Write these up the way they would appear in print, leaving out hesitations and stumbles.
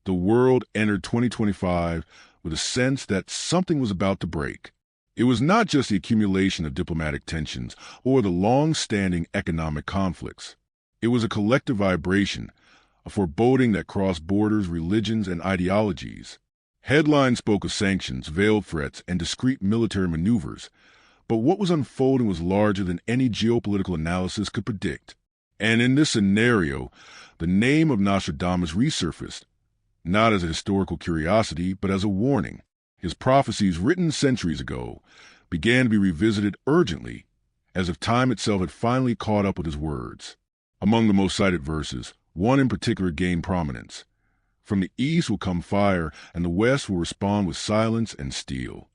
The world entered 2025 with a sense that something was about to break. It was not just the accumulation of diplomatic tensions or the long-standing economic conflicts. It was a collective vibration, a foreboding that crossed borders, religions, and ideologies. Headlines spoke of sanctions, veiled threats, and discreet military maneuvers, but what was unfolding was larger than any geopolitical analysis could predict. And in this scenario, the name of Nostradamus resurfaced, not as a historical curiosity, but as a warning. His prophecies, written centuries ago, began to be revisited urgently, as if time itself had finally caught up with his words. Among the most cited verses, one in particular gained prominence. From the east will come fire, and the west will respond with silence and steel.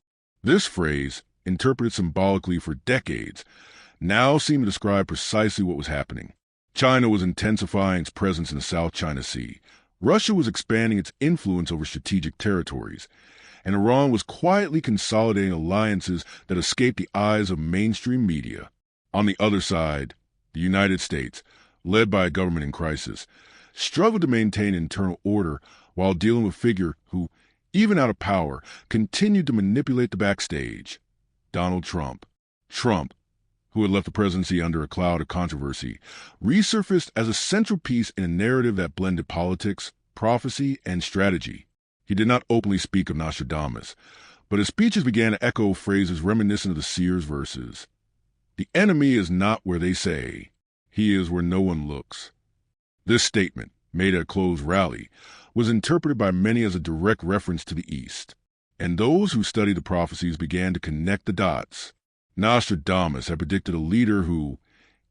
This phrase, interpreted symbolically for decades, now seemed to describe precisely what was happening. China was intensifying its presence in the South China Sea. Russia was expanding its influence over strategic territories, and Iran was quietly consolidating alliances that escaped the eyes of mainstream media. On the other side, the United States, led by a government in crisis, struggled to maintain internal order while dealing with a figure who, even out of power, continued to manipulate the backstage. Donald Trump. Trump, who had left the presidency under a cloud of controversy, resurfaced as a central piece in a narrative that blended politics, prophecy, and strategy. He did not openly speak of Nostradamus, but his speeches began to echo phrases reminiscent of the seer's verses. The enemy is not where they say. He is where no one looks. This statement, made at a closed rally, was interpreted by many as a direct reference to the East, and those who studied the prophecies began to connect the dots. Nostradamus had predicted a leader who,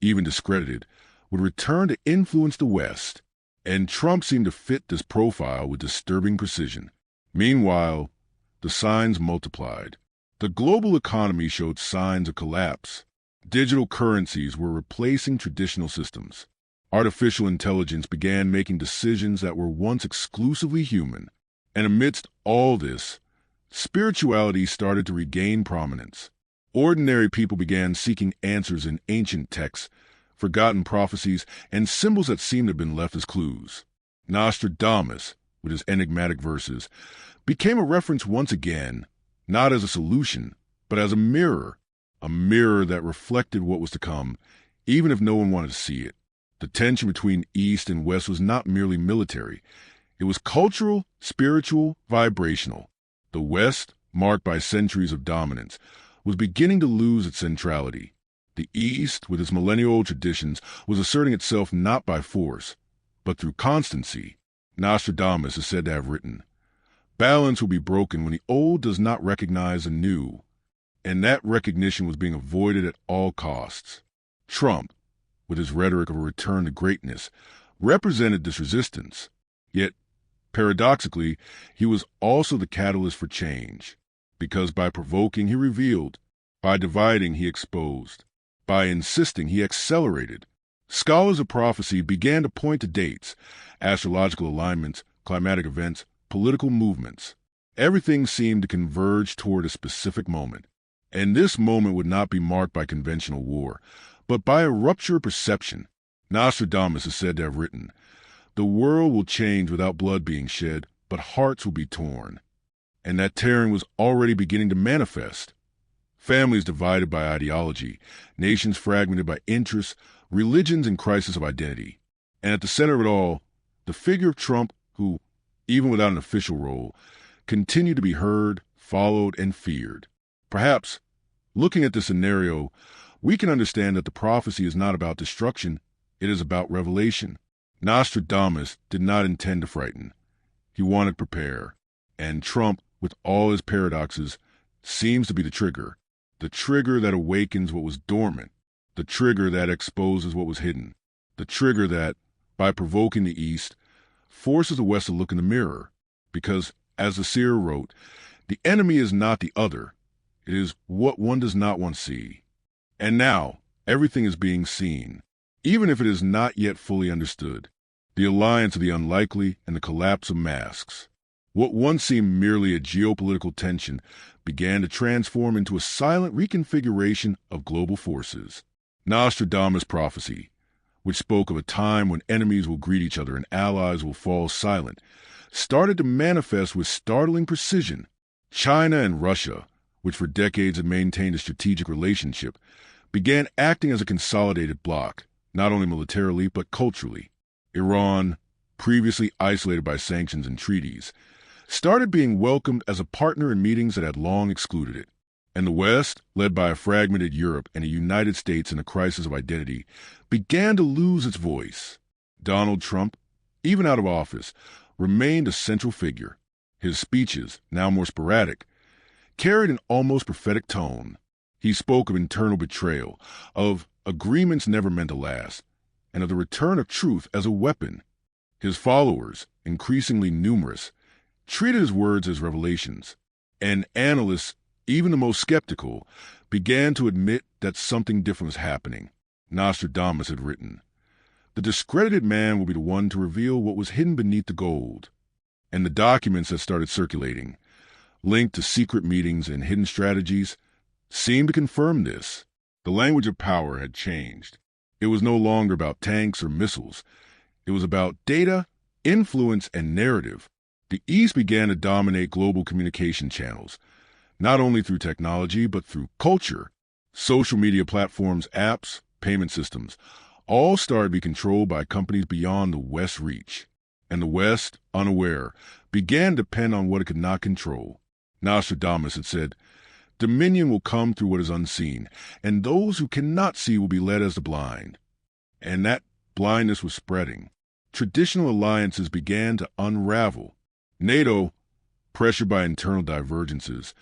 even discredited, would return to influence the West, and Trump seemed to fit this profile with disturbing precision. Meanwhile, the signs multiplied. The global economy showed signs of collapse. Digital currencies were replacing traditional systems. Artificial intelligence began making decisions that were once exclusively human. And amidst all this, spirituality started to regain prominence. Ordinary people began seeking answers in ancient texts, forgotten prophecies, and symbols that seemed to have been left as clues. Nostradamus, with his enigmatic verses, became a reference once again, not as a solution, but as a mirror that reflected what was to come, even if no one wanted to see it. The tension between East and West was not merely military. It was cultural, spiritual, vibrational. The West, marked by centuries of dominance, was beginning to lose its centrality. The East, with its millennial-old traditions, was asserting itself not by force, but through constancy. Nostradamus is said to have written, "Balance will be broken when the old does not recognize the new," and that recognition was being avoided at all costs. Trump, with his rhetoric of a return to greatness, represented this resistance. Yet, paradoxically, he was also the catalyst for change, because by provoking he revealed, by dividing he exposed, by insisting he accelerated. Scholars of prophecy began to point to dates, astrological alignments, climatic events, political movements. Everything seemed to converge toward a specific moment. And this moment would not be marked by conventional war, but by a rupture of perception. Nostradamus is said to have written, "The world will change without blood being shed, but hearts will be torn." And that tearing was already beginning to manifest. Families divided by ideology, nations fragmented by interests, religions in crisis of identity. And at the center of it all, the figure of Trump who, even without an official role, continued to be heard, followed, and feared. Perhaps, looking at this scenario, we can understand that the prophecy is not about destruction, it is about revelation. Nostradamus did not intend to frighten. He wanted to prepare. And Trump, with all his paradoxes, seems to be the trigger that awakens what was dormant, the trigger that exposes what was hidden, the trigger that, by provoking the East, forces the West to look in the mirror. Because, as the seer wrote, the enemy is not the other, it is what one does not want to see. And now, everything is being seen, even if it is not yet fully understood. The alliance of the unlikely and the collapse of masks. What once seemed merely a geopolitical tension began to transform into a silent reconfiguration of global forces. Nostradamus' prophecy, which spoke of a time when enemies will greet each other and allies will fall silent, started to manifest with startling precision. China and Russia, which for decades had maintained a strategic relationship, began acting as a consolidated bloc, not only militarily but culturally. Iran, previously isolated by sanctions and treaties, started being welcomed as a partner in meetings that had long excluded it. And the West, led by a fragmented Europe and a United States in a crisis of identity, began to lose its voice. Donald Trump, even out of office, remained a central figure. His speeches, now more sporadic, carried an almost prophetic tone. He spoke of internal betrayal, of agreements never meant to last, and of the return of truth as a weapon. His followers, increasingly numerous, treated his words as revelations, and analysts, even the most skeptical, began to admit that something different was happening. Nostradamus had written, "The discredited man will be the one to reveal what was hidden beneath the gold." And the documents that started circulating, linked to secret meetings and hidden strategies, seemed to confirm this. The language of power had changed. It was no longer about tanks or missiles. It was about data, influence, and narrative. The East began to dominate global communication channels, not only through technology, but through culture. Social media platforms, apps, payment systems, all started to be controlled by companies beyond the West's reach. And the West, unaware, began to depend on what it could not control. Nostradamus had said, "Dominion will come through what is unseen, and those who cannot see will be led as the blind." And that blindness was spreading. Traditional alliances began to unravel. NATO, pressured by internal divergences,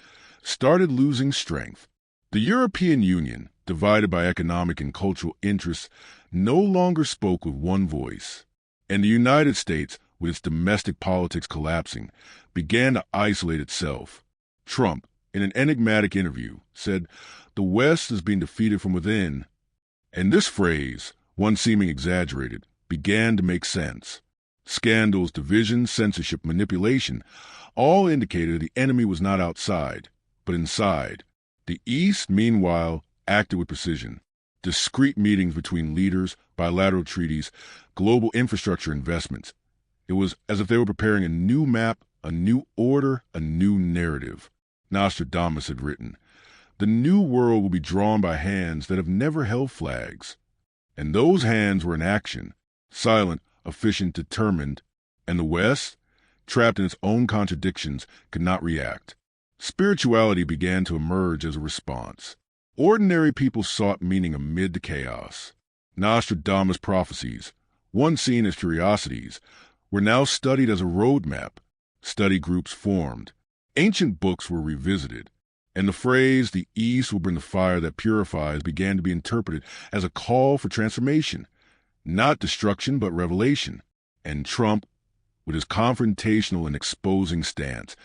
started losing strength. The European Union, divided by economic and cultural interests, no longer spoke with one voice. And the United States, with its domestic politics collapsing, began to isolate itself. Trump, in an enigmatic interview, said, "The West is being defeated from within." And this phrase, one seeming exaggerated, began to make sense. Scandals, division, censorship, manipulation, all indicated the enemy was not outside, but inside. The East, meanwhile, acted with precision. Discreet meetings between leaders, bilateral treaties, global infrastructure investments. It was as if they were preparing a new map, a new order, a new narrative. Nostradamus had written, "The new world will be drawn by hands that have never held flags." And those hands were in action, silent, efficient, determined. And the West, trapped in its own contradictions, could not react. Spirituality began to emerge as a response. Ordinary people sought meaning amid the chaos. Nostradamus' prophecies, once seen as curiosities, were now studied as a roadmap. Study groups formed. Ancient books were revisited. And the phrase, "the East will bring the fire that purifies," began to be interpreted as a call for transformation. Not destruction, but revelation. And Trump, with his confrontational and exposing stance,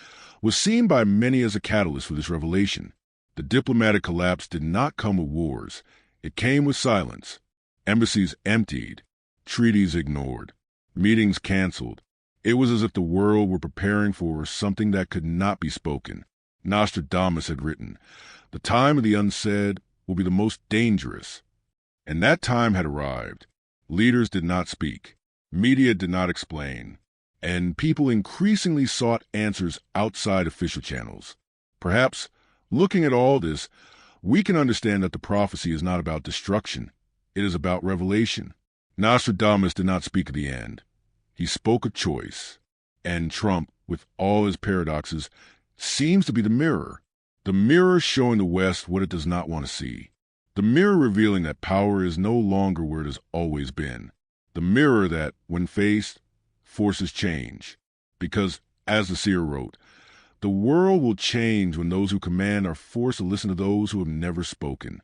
was seen by many as a catalyst for this revelation. The diplomatic collapse did not come with wars. It came with silence. Embassies emptied, treaties ignored, meetings canceled. It was as if the world were preparing for something that could not be spoken. Nostradamus had written, "The time of the unsaid will be the most dangerous." And that time had arrived. Leaders did not speak. Media did not explain. And people increasingly sought answers outside official channels. Perhaps, looking at all this, we can understand that the prophecy is not about destruction. It is about revelation. Nostradamus did not speak of the end. He spoke of choice. And Trump, with all his paradoxes, seems to be the mirror showing the West what it does not want to see. The mirror revealing that power is no longer where it has always been. The mirror that, when faced, forces change. Because, as the seer wrote, "The world will change when those who command are forced to listen to those who have never spoken."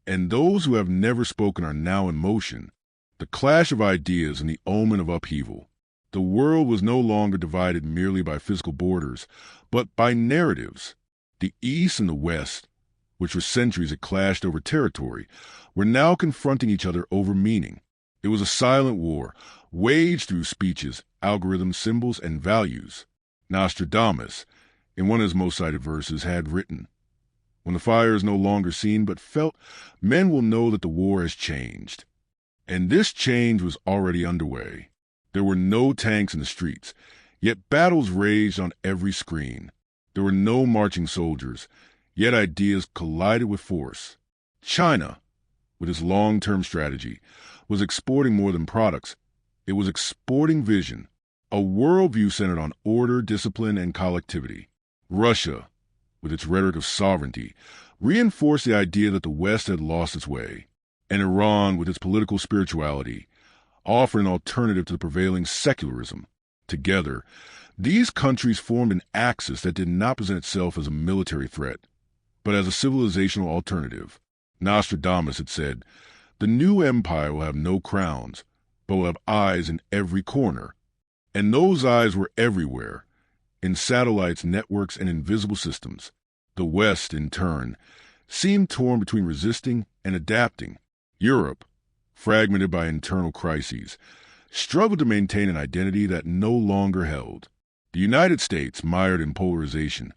And those who have never spoken are now in motion. The clash of ideas and the omen of upheaval. The world was no longer divided merely by physical borders, but by narratives. The East and the West, which for centuries had clashed over territory, were now confronting each other over meaning. It was a silent war, waged through speeches, algorithms, symbols, and values. Nostradamus, in one of his most cited verses, had written, "When the fire is no longer seen but felt, men will know that the war has changed." And this change was already underway. There were no tanks in the streets, yet battles raged on every screen. There were no marching soldiers, yet ideas collided with force. China, with its long-term strategy, was exporting more than products. It was exporting vision, a worldview centered on order, discipline, and collectivity. Russia, with its rhetoric of sovereignty, reinforced the idea that the West had lost its way. And Iran, with its political spirituality, offered an alternative to the prevailing secularism. Together, these countries formed an axis that did not present itself as a military threat, but as a civilizational alternative. Nostradamus had said, "The new empire will have no crowns, but will have eyes in every corner." And those eyes were everywhere, in satellites, networks, and invisible systems. The West, in turn, seemed torn between resisting and adapting. Europe, fragmented by internal crises, struggled to maintain an identity that no longer held. The United States, mired in polarization,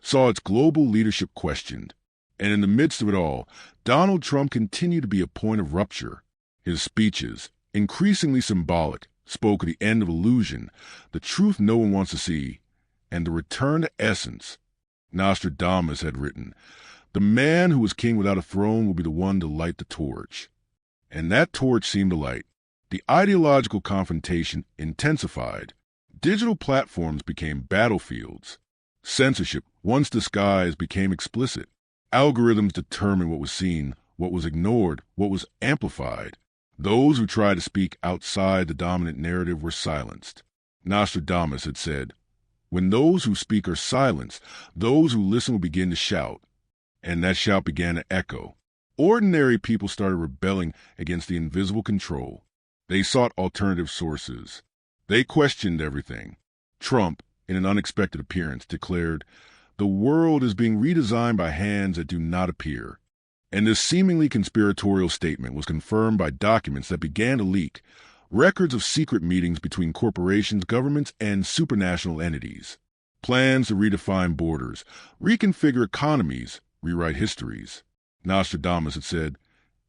saw its global leadership questioned. And in the midst of it all, Donald Trump continued to be a point of rupture. His speeches, increasingly symbolic, spoke of the end of illusion, the truth no one wants to see, and the return to essence. Nostradamus had written, "The man who is king without a throne will be the one to light the torch." And that torch seemed to light. The ideological confrontation intensified. Digital platforms became battlefields. Censorship, once disguised, became explicit. Algorithms determined what was seen, what was ignored, what was amplified. Those who tried to speak outside the dominant narrative were silenced. Nostradamus had said, "When those who speak are silenced, those who listen will begin to shout." And that shout began to echo. Ordinary people started rebelling against the invisible control. They sought alternative sources. They questioned everything. Trump, in an unexpected appearance, declared, "The world is being redesigned by hands that do not appear." And this seemingly conspiratorial statement was confirmed by documents that began to leak, records of secret meetings between corporations, governments, and supranational entities, plans to redefine borders, reconfigure economies, rewrite histories. Nostradamus had said,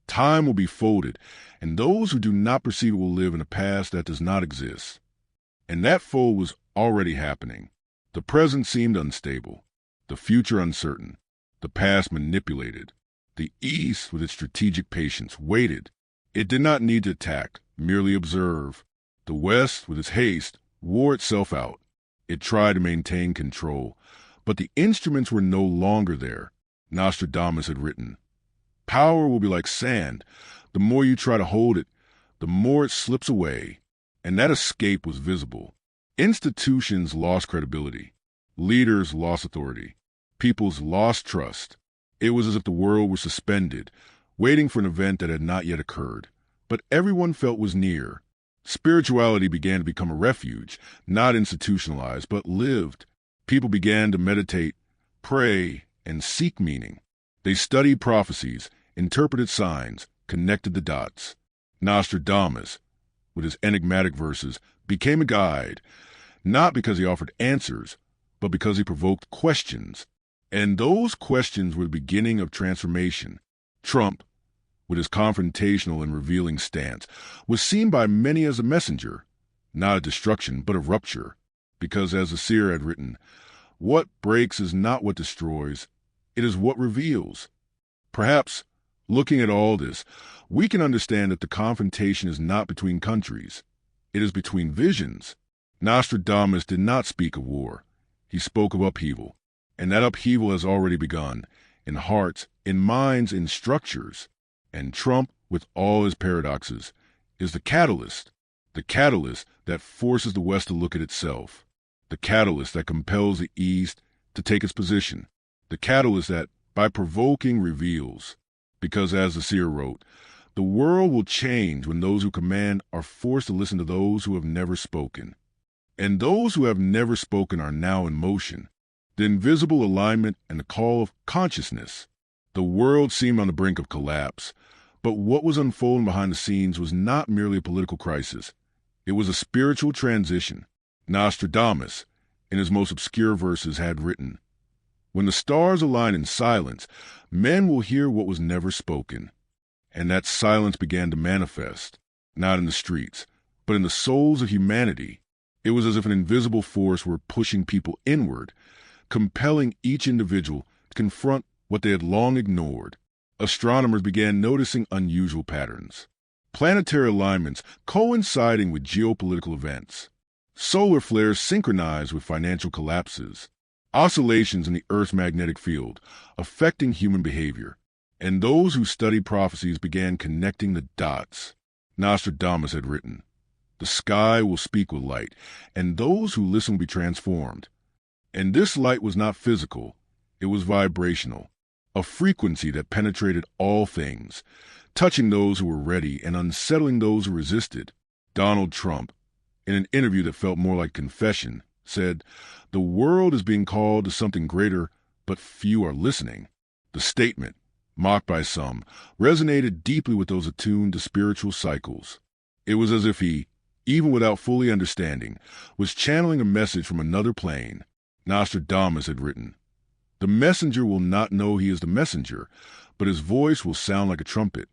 "Time will be folded, and those who do not perceive it will live in a past that does not exist." And that fold was already happening. The present seemed unstable, the future uncertain, the past manipulated. The East, with its strategic patience, waited. It did not need to attack, merely observe. The West, with its haste, wore itself out. It tried to maintain control, but the instruments were no longer there. Nostradamus had written, "Power will be like sand. The more you try to hold it, the more it slips away." And that escape was visible. Institutions lost credibility. Leaders lost authority. Peoples lost trust. It was as if the world was suspended, waiting for an event that had not yet occurred. But everyone felt was near. Spirituality began to become a refuge, not institutionalized, but lived. People began to meditate, pray, and seek meaning. They studied prophecies, interpreted signs, connected the dots. Nostradamus, with his enigmatic verses, became a guide, not because he offered answers, but because he provoked questions. And those questions were the beginning of transformation. Trump, with his confrontational and revealing stance, was seen by many as a messenger, not of destruction, but of rupture. Because, as the seer had written, "What breaks is not what destroys, it is what reveals." Perhaps, looking at all this, we can understand that the confrontation is not between countries. It is between visions. Nostradamus did not speak of war. He spoke of upheaval. And that upheaval has already begun, in hearts, in minds, in structures. And Trump, with all his paradoxes, is the catalyst that forces the West to look at itself, the catalyst that compels the East to take its position, the catalyst that, by provoking, reveals. Because, as the seer wrote, the world will change when those who command are forced to listen to those who have never spoken. And those who have never spoken are now in motion. The invisible alignment and the call of consciousness. The world seemed on the brink of collapse, but what was unfolding behind the scenes was not merely a political crisis. It was a spiritual transition. Nostradamus, in his most obscure verses, had written, "When the stars align in silence, men will hear what was never spoken." And that silence began to manifest, not in the streets, but in the souls of humanity. It was as if an invisible force were pushing people inward, compelling each individual to confront what they had long ignored. Astronomers began noticing unusual patterns. Planetary alignments coinciding with geopolitical events. Solar flares synchronized with financial collapses. Oscillations in the Earth's magnetic field affecting human behavior. And those who studied prophecies began connecting the dots. Nostradamus had written, "The sky will speak with light, and those who listen will be transformed." And this light was not physical, it was vibrational, a frequency that penetrated all things, touching those who were ready and unsettling those who resisted. Donald Trump, in an interview that felt more like confession, said, "The world is being called to something greater, but few are listening." The statement, mocked by some, resonated deeply with those attuned to spiritual cycles. It was as if he, even without fully understanding, was channeling a message from another plane. Nostradamus had written, "The messenger will not know he is the messenger, but his voice will sound like a trumpet."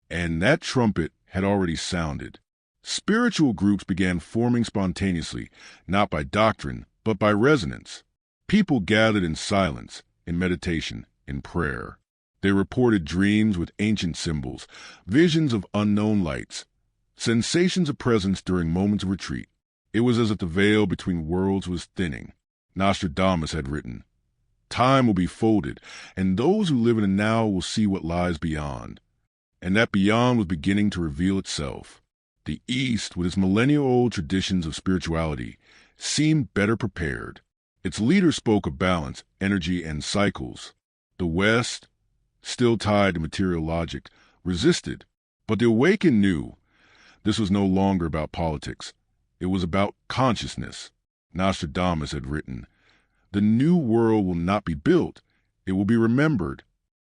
And that trumpet had already sounded. Spiritual groups began forming spontaneously, not by doctrine, but by resonance. People gathered in silence, in meditation, in prayer. They reported dreams with ancient symbols, visions of unknown lights, sensations of presence during moments of retreat. It was as if the veil between worlds was thinning. Nostradamus had written, "Time will be folded, and those who live in the now will see what lies beyond." And that beyond was beginning to reveal itself. The East, with its millennial-old traditions of spirituality, seemed better prepared. Its leaders spoke of balance, energy, and cycles. The West, still tied to material logic, resisted. But the awakened knew this was no longer about politics. It was about consciousness. Nostradamus had written, "The new world will not be built, it will be remembered."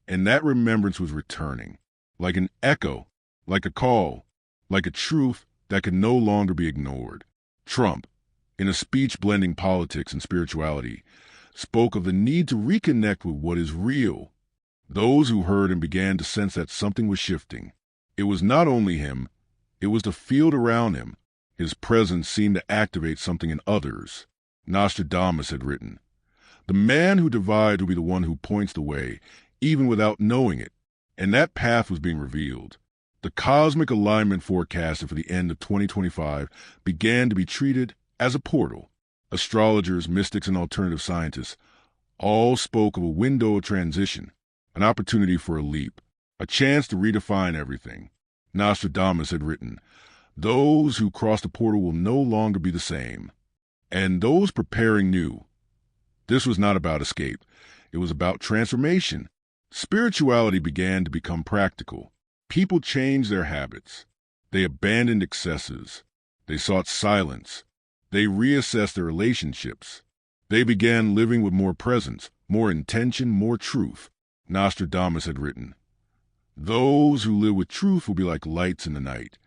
And that remembrance was returning, like an echo, like a call, like a truth that could no longer be ignored. Trump, in a speech blending politics and spirituality, spoke of the need to reconnect with what is real. Those who heard him began to sense that something was shifting. It was not only him, it was the field around him. His presence seemed to activate something in others. Nostradamus had written, "The man who divides will be the one who points the way, even without knowing it." And that path was being revealed. The cosmic alignment forecasted for the end of 2025 began to be treated as a portal. Astrologers, mystics, and alternative scientists all spoke of a window of transition, an opportunity for a leap, a chance to redefine everything. Nostradamus had written, "Those who cross the portal will no longer be the same." And those preparing knew. This was not about escape. It was about transformation. Spirituality began to become practical. People changed their habits. They abandoned excesses. They sought silence. They reassessed their relationships. They began living with more presence, more intention, more truth. Nostradamus had written, "Those who live with truth will be like lights in the night."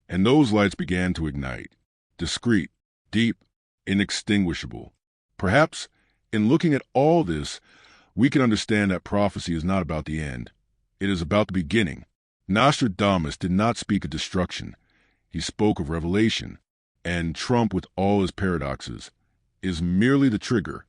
And those lights began to ignite, discreet, deep, inextinguishable. Perhaps, in looking at all this, we can understand that prophecy is not about the end. It is about the beginning. Nostradamus did not speak of destruction. He spoke of revelation. And Trump, with all his paradoxes, is merely the trigger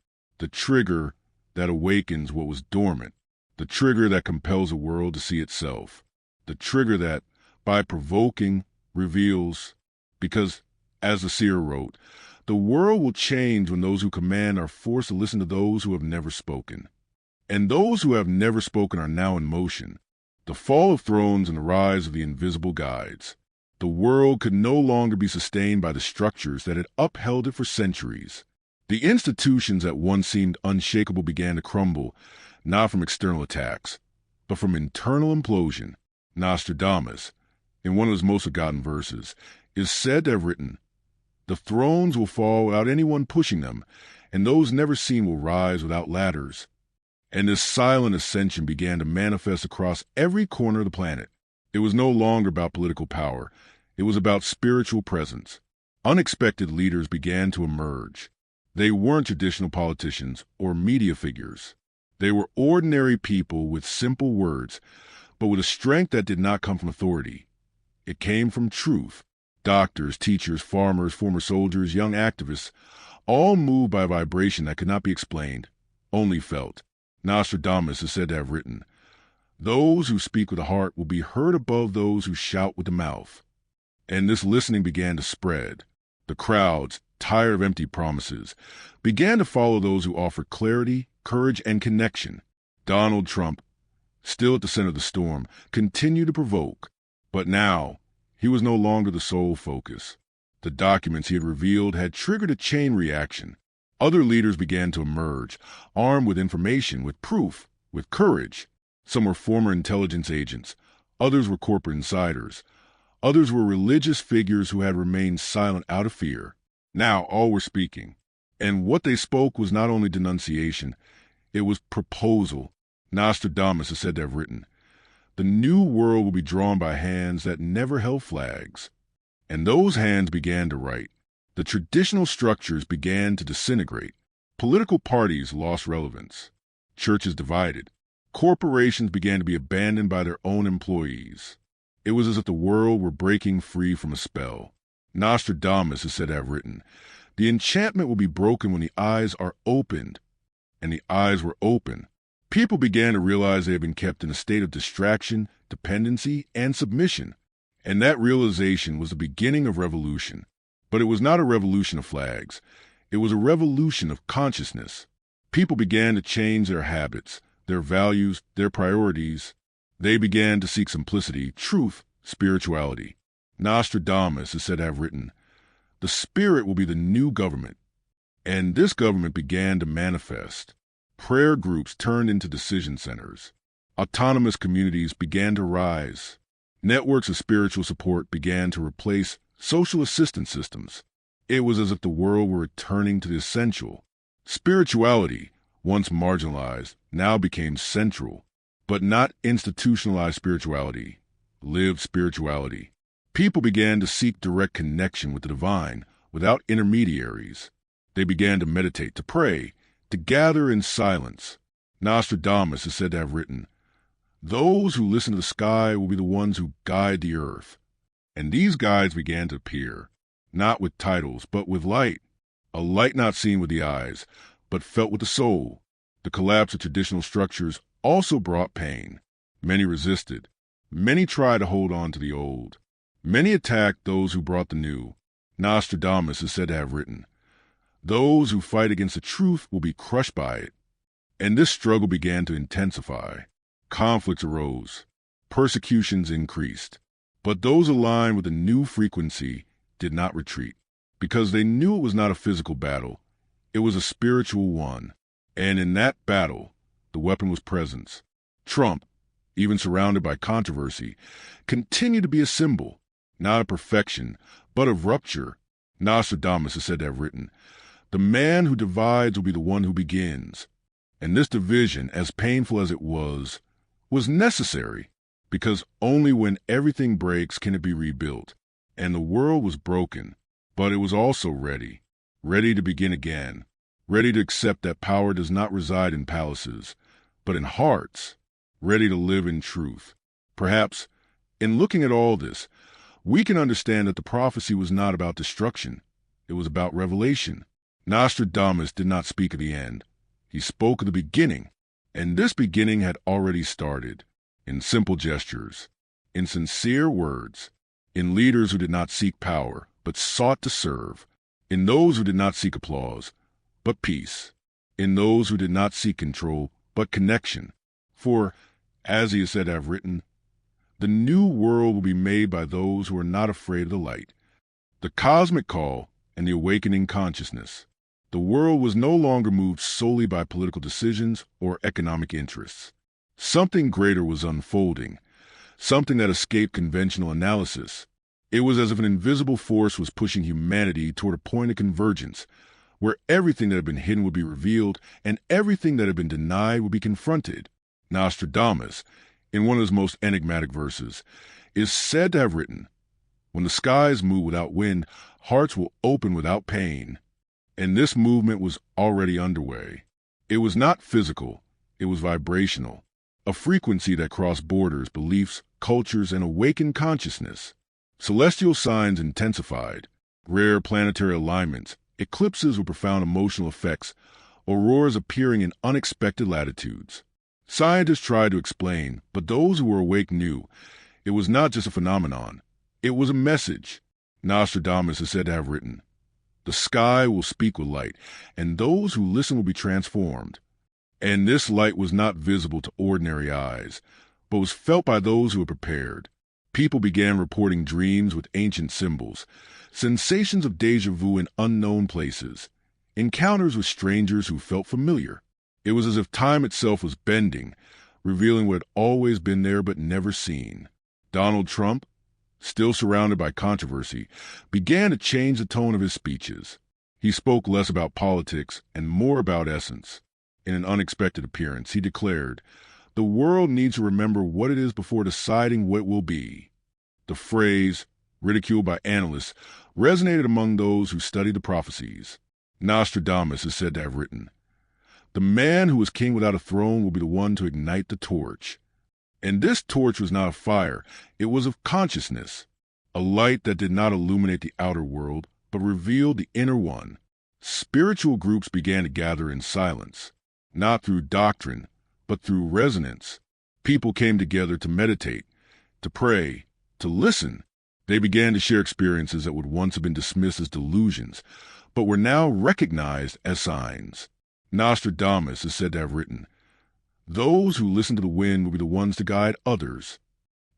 that awakens what was dormant, the trigger that compels a world to see itself, the trigger that, by provoking, reveals, because, as the seer wrote, "The world will change when those who command are forced to listen to those who have never spoken." And those who have never spoken are now in motion. The fall of thrones and the rise of the invisible guides. The world could no longer be sustained by the structures that had upheld it for centuries. The institutions that once seemed unshakable began to crumble, not from external attacks, but from internal implosion. Nostradamus, in one of his most forgotten verses, is said to have written, "The thrones will fall without anyone pushing them, and those never seen will rise without ladders." And this silent ascension began to manifest across every corner of the planet. It was no longer about political power. It was about spiritual presence. Unexpected leaders began to emerge. They weren't traditional politicians or media figures. They were ordinary people with simple words, but with a strength that did not come from authority. It came from truth. Doctors, teachers, farmers, former soldiers, young activists, all moved by a vibration that could not be explained, only felt. Nostradamus is said to have written, "Those who speak with the heart will be heard above those who shout with the mouth." And this listening began to spread. The crowds, tired of empty promises, began to follow those who offered clarity, courage, and connection. Donald Trump, still at the center of the storm, continued to provoke. But now, he was no longer the sole focus. The documents he had revealed had triggered a chain reaction. Other leaders began to emerge, armed with information, with proof, with courage. Some were former intelligence agents. Others were corporate insiders. Others were religious figures who had remained silent out of fear. Now all were speaking. And what they spoke was not only denunciation, it was proposal. Nostradamus is said to have written, "The new world will be drawn by hands that never held flags." And those hands began to write. The traditional structures began to disintegrate. Political parties lost relevance. Churches divided. Corporations began to be abandoned by their own employees. It was as if the world were breaking free from a spell. Nostradamus is said to have written, "The enchantment will be broken when the eyes are opened." And the eyes were open. People began to realize they had been kept in a state of distraction, dependency, and submission. And that realization was the beginning of revolution. But it was not a revolution of flags. It was a revolution of consciousness. People began to change their habits, their values, their priorities. They began to seek simplicity, truth, spirituality. Nostradamus is said to have written, "The spirit will be the new government." And this government began to manifest. Prayer groups turned into decision centers. Autonomous communities began to rise. Networks of spiritual support began to replace social assistance systems. It was as if the world were returning to the essential. Spirituality, once marginalized, now became central. But not institutionalized spirituality, lived spirituality. People began to seek direct connection with the divine, without intermediaries. They began to meditate, to pray, to gather in silence. Nostradamus is said to have written, "Those who listen to the sky will be the ones who guide the earth." And these guides began to appear, not with titles, but with light. A light not seen with the eyes, but felt with the soul. The collapse of traditional structures also brought pain. Many resisted. Many tried to hold on to the old. Many attacked those who brought the new. Nostradamus is said to have written, "Those who fight against the truth will be crushed by it." And this struggle began to intensify. Conflicts arose. Persecutions increased. But those aligned with the new frequency did not retreat, because they knew it was not a physical battle. It was a spiritual one. And in that battle, the weapon was presence. Trump, even surrounded by controversy, continued to be a symbol, not of perfection, but of rupture. Nostradamus is said to have written, "The man who divides will be the one who begins." And this division, as painful as it was necessary, because only when everything breaks can it be rebuilt. And the world was broken, but it was also ready to begin again, ready to accept that power does not reside in palaces, but in hearts, ready to live in truth. Perhaps, in looking at all this, we can understand that the prophecy was not about destruction. It was about revelation. Nostradamus did not speak of the end. He spoke of the beginning, and this beginning had already started, in simple gestures, in sincere words, in leaders who did not seek power, but sought to serve, in those who did not seek applause, but peace, in those who did not seek control, but connection. For, as he is said to have written, "The new world will be made by those who are not afraid of the light." The cosmic call and the awakening consciousness. The world was no longer moved solely by political decisions or economic interests. Something greater was unfolding, something that escaped conventional analysis. It was as if an invisible force was pushing humanity toward a point of convergence, where everything that had been hidden would be revealed and everything that had been denied would be confronted. Nostradamus, in one of his most enigmatic verses, is said to have written, "When the skies move without wind, hearts will open without pain." And this movement was already underway. It was not physical, it was vibrational. a frequency that crossed borders, beliefs, cultures, and awakened consciousness. Celestial signs intensified, rare planetary alignments, eclipses with profound emotional effects, auroras appearing in unexpected latitudes. Scientists tried to explain, but those who were awake knew it was not just a phenomenon. It was a message. Nostradamus is said to have written, "The sky will speak with light, and those who listen will be transformed." And this light was not visible to ordinary eyes, but was felt by those who were prepared. People began reporting dreams with ancient symbols, sensations of déjà vu in unknown places, encounters with strangers who felt familiar. It was as if time itself was bending, revealing what had always been there but never seen. Donald Trump, still surrounded by controversy, began to change the tone of his speeches. He spoke less about politics and more about essence. In an unexpected appearance, he declared, "The world needs to remember what it is before deciding what it will be." The phrase, ridiculed by analysts, resonated among those who studied the prophecies. Nostradamus is said to have written, "The man who is king without a throne will be the one to ignite the torch." And this torch was not of fire, it was of consciousness, a light that did not illuminate the outer world, but revealed the inner one. Spiritual groups began to gather in silence, not through doctrine, but through resonance. People came together to meditate, to pray, to listen. They began to share experiences that would once have been dismissed as delusions, but were now recognized as signs. Nostradamus is said to have written, "Those who listen to the wind will be the ones to guide others."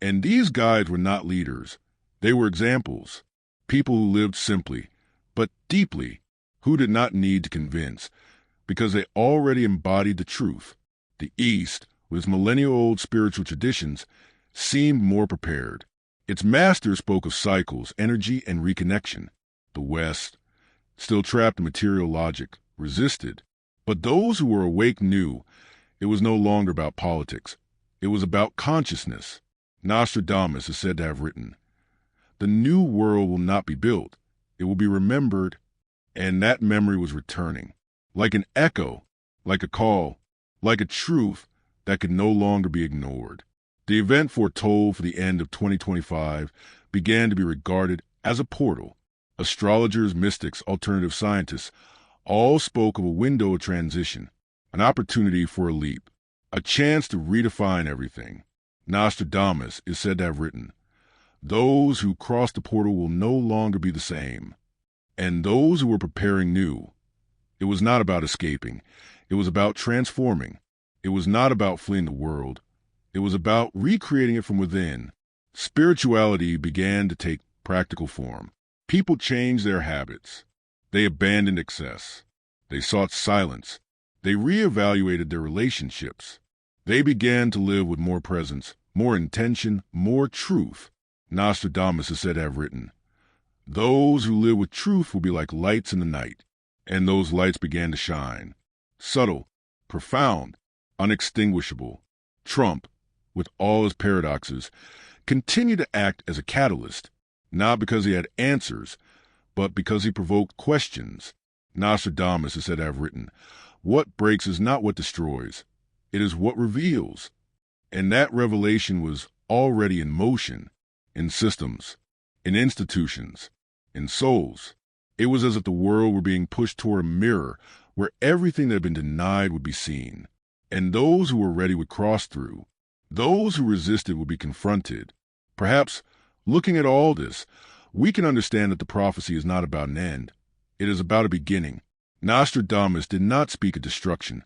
And these guides were not leaders. They were examples, people who lived simply, but deeply, who did not need to convince, because they already embodied the truth. The East, with its millennial-old spiritual traditions, seemed more prepared. Its masters spoke of cycles, energy, and reconnection. The West, still trapped in material logic, resisted. But those who were awake knew it was no longer about politics. It was about consciousness. Nostradamus is said to have written, "The new world will not be built. It will be remembered." And that memory was returning, like an echo, like a call, like a truth that could no longer be ignored. The event foretold for the end of 2025 began to be regarded as a portal. Astrologers, mystics, alternative scientists all spoke of a window of transition, an opportunity for a leap, a chance to redefine everything. Nostradamus is said to have written, "Those who cross the portal will no longer be the same." And those who were preparing knew it was not about escaping. It was about transforming. It was not about fleeing the world. It was about recreating it from within. Spirituality began to take practical form. People changed their habits. They abandoned excess. They sought silence. They reevaluated their relationships. They began to live with more presence, more intention, more truth. Nostradamus is said to have written, "Those who live with truth will be like lights in the night." And those lights began to shine. Subtle, profound, unextinguishable. Trump, with all his paradoxes, continued to act as a catalyst, not because he had answers, but because he provoked questions. Nostradamus is said to have written, "What breaks is not what destroys. It is what reveals." And that revelation was already in motion, in systems, in institutions, in souls. It was as if the world were being pushed toward a mirror where everything that had been denied would be seen. And those who were ready would cross through. Those who resisted would be confronted. Perhaps, looking at all this, we can understand that the prophecy is not about an end. It is about a beginning. Nostradamus did not speak of destruction.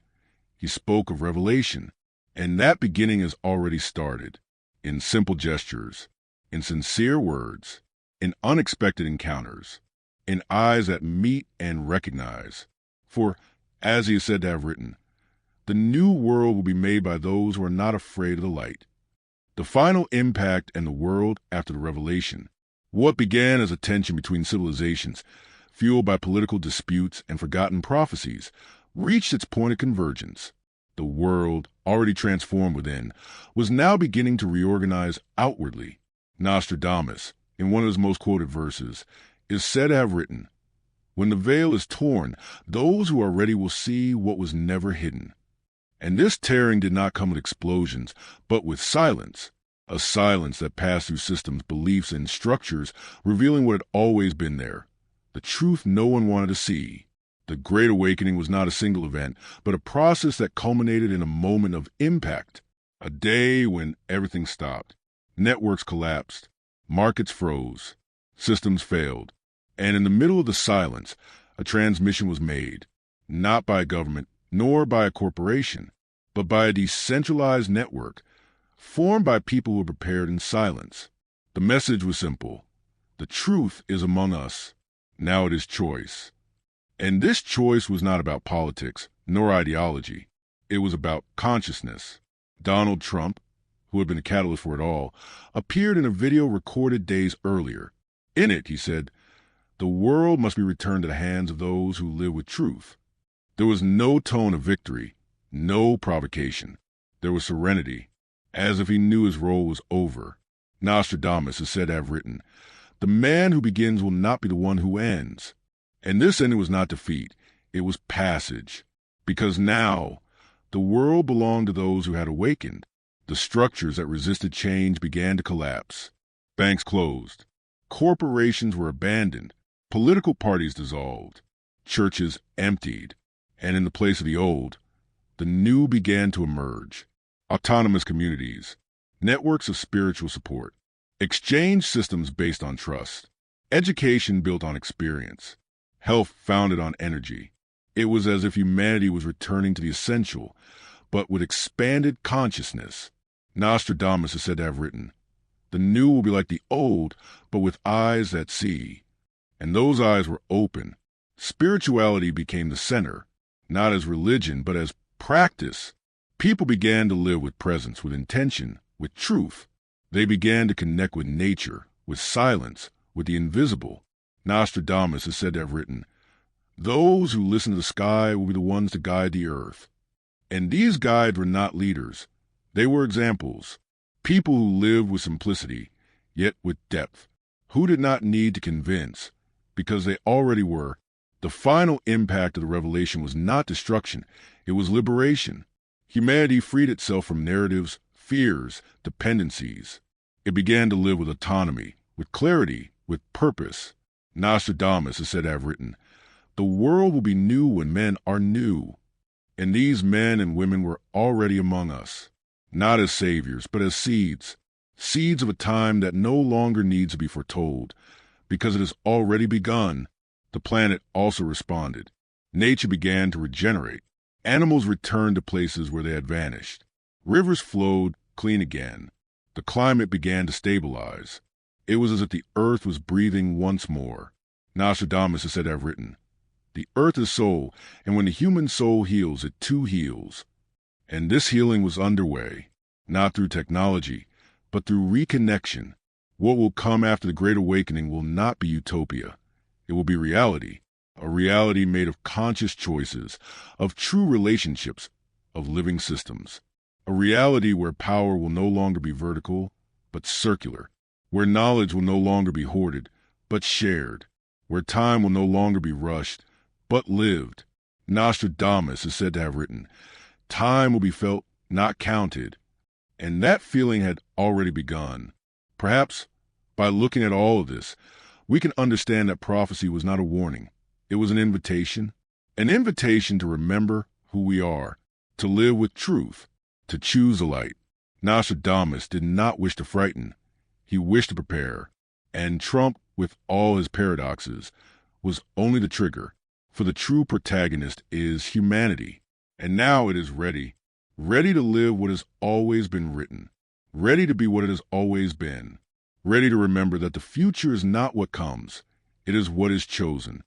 He spoke of revelation. And that beginning has already started. In simple gestures, in sincere words, in unexpected encounters, in eyes that meet and recognize. For, as he is said to have written, the new world will be made by those who are not afraid of the light. The final impact and the world after the revelation. What began as a tension between civilizations, fueled by political disputes and forgotten prophecies, reached its point of convergence. The world, already transformed within, was now beginning to reorganize outwardly. Nostradamus, in one of his most quoted verses, is said to have written, "When the veil is torn, those who are ready will see what was never hidden." And this tearing did not come with explosions, but with silence. A silence that passed through systems, beliefs, and structures, revealing what had always been there. The truth no one wanted to see. The Great Awakening was not a single event, but a process that culminated in a moment of impact. A day when everything stopped. Networks collapsed. Markets froze. Systems failed. And in the middle of the silence, a transmission was made. Not by a government, nor by a corporation, but by a decentralized network, formed by people who were prepared in silence. The message was simple. The truth is among us. Now it is choice. And this choice was not about politics, nor ideology. It was about consciousness. Donald Trump, who had been the catalyst for it all, appeared in a video recorded days earlier. In it, he said, "The world must be returned to the hands of those who live with truth." There was no tone of victory, no provocation. There was serenity, as if he knew his role was over. Nostradamus is said to have written, "The man who begins will not be the one who ends." And this ending was not defeat, it was passage. Because now, the world belonged to those who had awakened. The structures that resisted change began to collapse. Banks closed. Corporations were abandoned. Political parties dissolved. Churches emptied. And in the place of the old, the new began to emerge. Autonomous communities, networks of spiritual support, exchange systems based on trust, education built on experience, health founded on energy. It was as if humanity was returning to the essential, but with expanded consciousness. Nostradamus is said to have written, "The new will be like the old, but with eyes that see." And those eyes were open. Spirituality became the center. Not as religion, but as practice. People began to live with presence, with intention, with truth. They began to connect with nature, with silence, with the invisible. Nostradamus is said to have written, "Those who listen to the sky will be the ones to guide the earth." And these guides were not leaders. They were examples. People who lived with simplicity, yet with depth. Who did not need to convince, because they already were. The final impact of the revelation was not destruction, it was liberation. Humanity freed itself from narratives, fears, dependencies. It began to live with autonomy, with clarity, with purpose. Nostradamus is said to have written, "The world will be new when men are new." And these men and women were already among us, not as saviors, but as seeds. Seeds of a time that no longer needs to be foretold, because it has already begun. The planet also responded. Nature began to regenerate. Animals returned to places where they had vanished. Rivers flowed clean again. The climate began to stabilize. It was as if the earth was breathing once more. Nostradamus is said to have written, "The earth is soul, and when the human soul heals, it too heals." And this healing was underway, not through technology, but through reconnection. What will come after the Great Awakening will not be utopia. It will be reality, a reality made of conscious choices, of true relationships, of living systems. A reality where power will no longer be vertical, but circular, where knowledge will no longer be hoarded, but shared, where time will no longer be rushed, but lived. Nostradamus is said to have written, "Time will be felt, not counted." And that feeling had already begun. Perhaps, by looking at all of this, we can understand that prophecy was not a warning. It was an invitation to remember who we are, to live with truth, to choose the light. Nostradamus did not wish to frighten. He wished to prepare. And Trump, with all his paradoxes, was only the trigger, for the true protagonist is humanity. And now it is ready to live what has always been written, ready to be what it has always been, ready to remember that the future is not what comes, it is what is chosen.